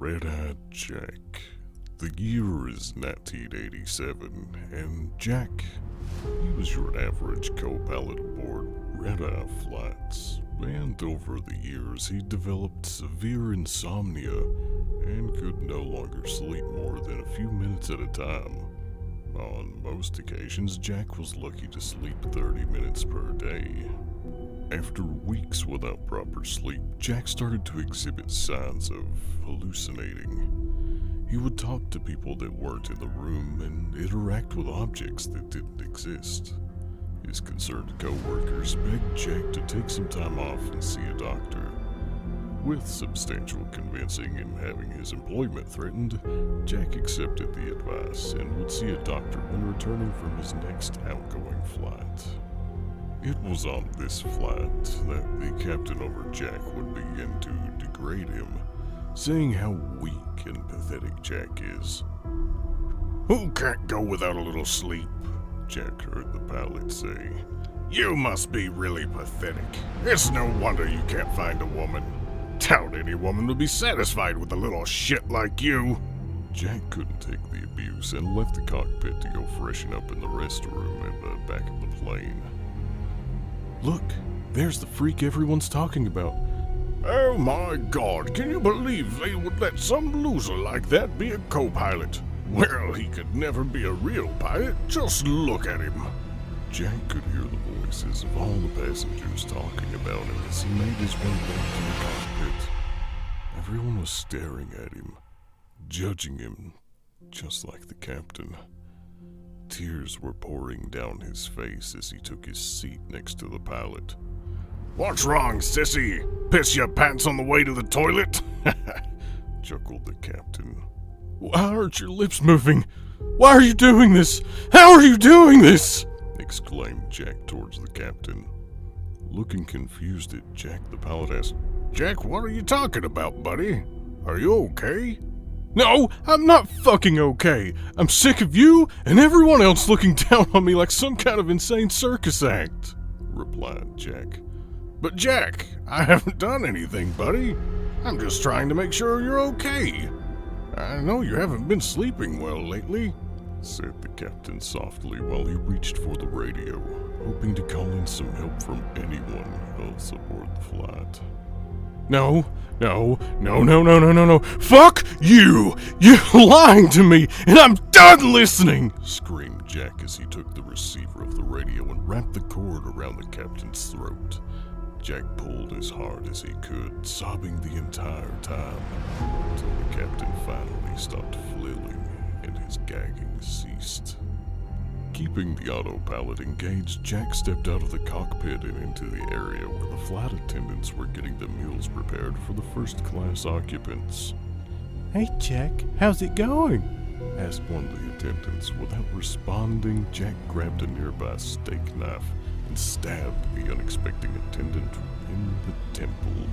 Red-Eyed Jack. The year is 1987, and Jack, he was your average co-pilot aboard Red-Eye flights. And over the years, he developed severe insomnia and could no longer sleep more than a few minutes at a time. On most occasions, Jack was lucky to sleep 30 minutes per day. After weeks without proper sleep, Jack started to exhibit signs of hallucinating. He would talk to people that weren't in the room and interact with objects that didn't exist. His concerned co-workers begged Jack to take some time off and see a doctor. With substantial convincing and having his employment threatened, Jack accepted the advice and would see a doctor when returning from his next outgoing flight. It was on this flight that the captain over Jack would begin to degrade him, saying how weak and pathetic Jack is. "Who can't go without a little sleep?" Jack heard the pilot say. "You must be really pathetic. It's no wonder you can't find a woman. Doubt any woman would be satisfied with a little shit like you." Jack couldn't take the abuse and left the cockpit to go freshen up in the restroom at the back of the plane. Look, there's the freak everyone's talking about. Oh my God, can you believe they would let some loser like that be a co-pilot? Well, he could never be a real pilot. Just look at him. Jack could hear the voices of all the passengers talking about him as he made his way back to the cockpit. Everyone was staring at him, judging him, just like the captain. Tears were pouring down his face as he took his seat next to the pilot. "What's wrong, sissy? Piss your pants on the way to the toilet?" chuckled the captain. Why aren't your lips moving? Why are you doing this? How are you doing this? Exclaimed Jack towards the captain. Looking confused at Jack, the pilot asked, "Jack, what are you talking about, buddy? Are you okay?" No, I'm not fucking okay. I'm sick of you and everyone else looking down on me like some kind of insane circus act, replied Jack. "But Jack, I haven't done anything, buddy. I'm just trying to make sure you're okay. I know you haven't been sleeping well lately," said the captain softly while he reached for the radio, hoping to call in some help from anyone else aboard the flight. No. Fuck you! You're lying to me, and I'm done listening! Screamed Jack as he took the receiver of the radio and wrapped the cord around the captain's throat. Jack pulled as hard as he could, sobbing the entire time, until the captain finally stopped flailing and his gagging ceased. Keeping the autopilot engaged, Jack stepped out of the cockpit and into the area where the flight attendants were getting the meals prepared for the first-class occupants. "Hey, Jack, how's it going?" asked one of the attendants. Without responding, Jack grabbed a nearby steak knife and stabbed the unexpected attendant in the temple,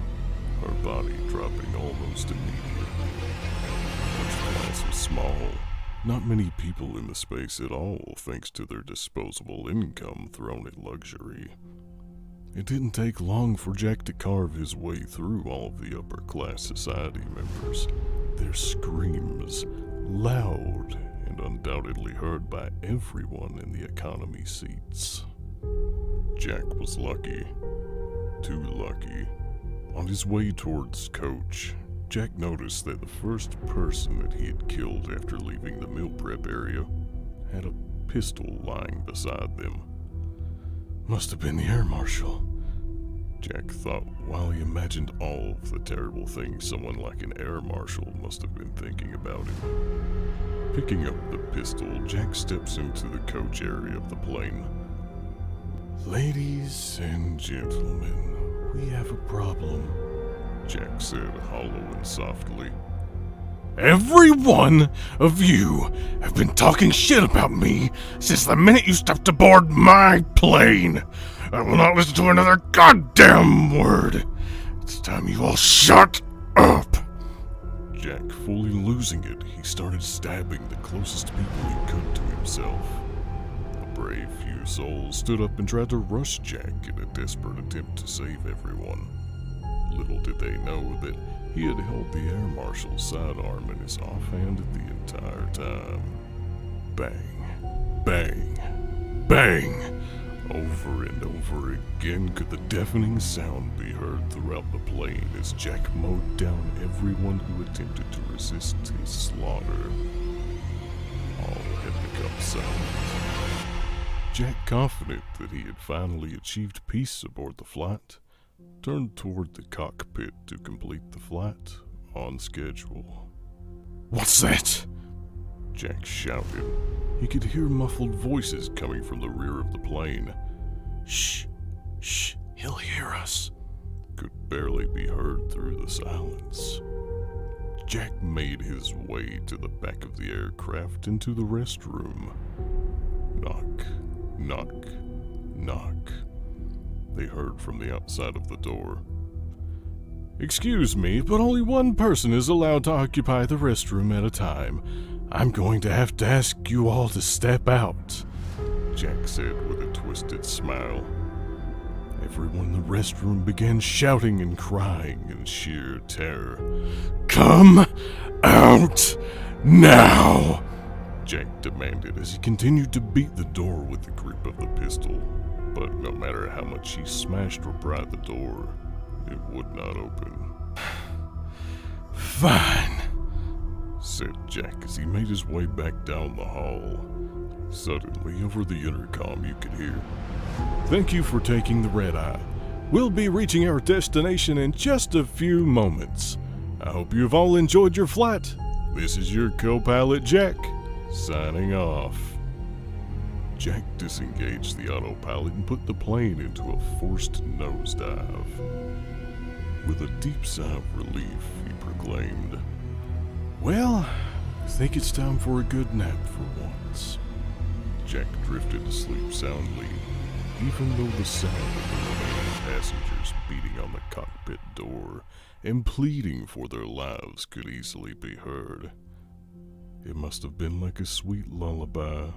her body dropping almost immediately. First class was small. Not many people in the space at all, thanks to their disposable income thrown at luxury. It didn't take long for Jack to carve his way through all of the upper-class society members, their screams, loud and undoubtedly heard by everyone in the economy seats. Jack was lucky. Too lucky. On his way towards coach, Jack noticed that the first person that he had killed after leaving the meal prep area had a pistol lying beside them. Must have been the air marshal, Jack thought while he imagined all of the terrible things someone like an air marshal must have been thinking about him. Picking up the pistol, Jack steps into the coach area of the plane. "Ladies and gentlemen, we have a problem," Jack said, hollow and softly. "Every one of you have been talking shit about me since the minute you stepped aboard my plane. I will not listen to another goddamn word. It's time you all shut up." Jack, fully losing it, he started stabbing the closest people he could to himself. A brave few souls stood up and tried to rush Jack in a desperate attempt to save everyone. Little did they know that He had held the air marshal's sidearm in his offhand the entire time. Bang, bang, bang! Over and over again could the deafening sound be heard throughout the plane as Jack mowed down everyone who attempted to resist his slaughter. All had become silent. Jack, confident that he had finally achieved peace aboard the flight, turned toward the cockpit to complete the flight on schedule. What's that? Jack shouted. He could hear muffled voices coming from the rear of the plane. Shh, shh, he'll hear us. Could barely be heard through the silence. Jack made his way to the back of the aircraft into the restroom. Knock, knock, knock. They heard from the outside of the door. Excuse me, but only one person is allowed to occupy the restroom at a time. I'm going to have to ask you all to step out, Jack said with a twisted smile. Everyone in the restroom began shouting and crying in sheer terror. Come out now, Jack demanded as he continued to beat the door with the grip of the pistol. But no matter how much he smashed or pried the door, it would not open. Fine, said Jack as he made his way back down the hall. Suddenly, over the intercom, you could hear, "Thank you for taking the red-eye. We'll be reaching our destination in just a few moments. I hope you've all enjoyed your flight. This is your co-pilot, Jack, signing off." Jack disengaged the autopilot and put the plane into a forced nosedive. With a deep sigh of relief, he proclaimed, "Well, I think it's time for a good nap for once." Jack drifted to sleep soundly, even though the sound of the remaining passengers beating on the cockpit door and pleading for their lives could easily be heard. It must have been like a sweet lullaby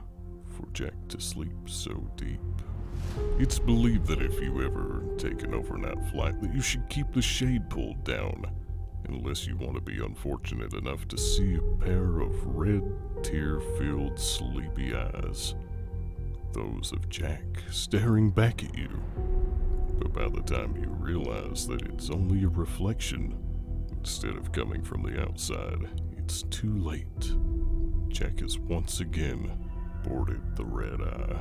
for Jack to sleep so deep. It's believed that if you ever take an overnight flight that you should keep the shade pulled down, unless you want to be unfortunate enough to see a pair of red, tear-filled, sleepy eyes. Those of Jack staring back at you. But by the time you realize that it's only a reflection, instead of coming from the outside, it's too late. Jack has once again boarded the red eye.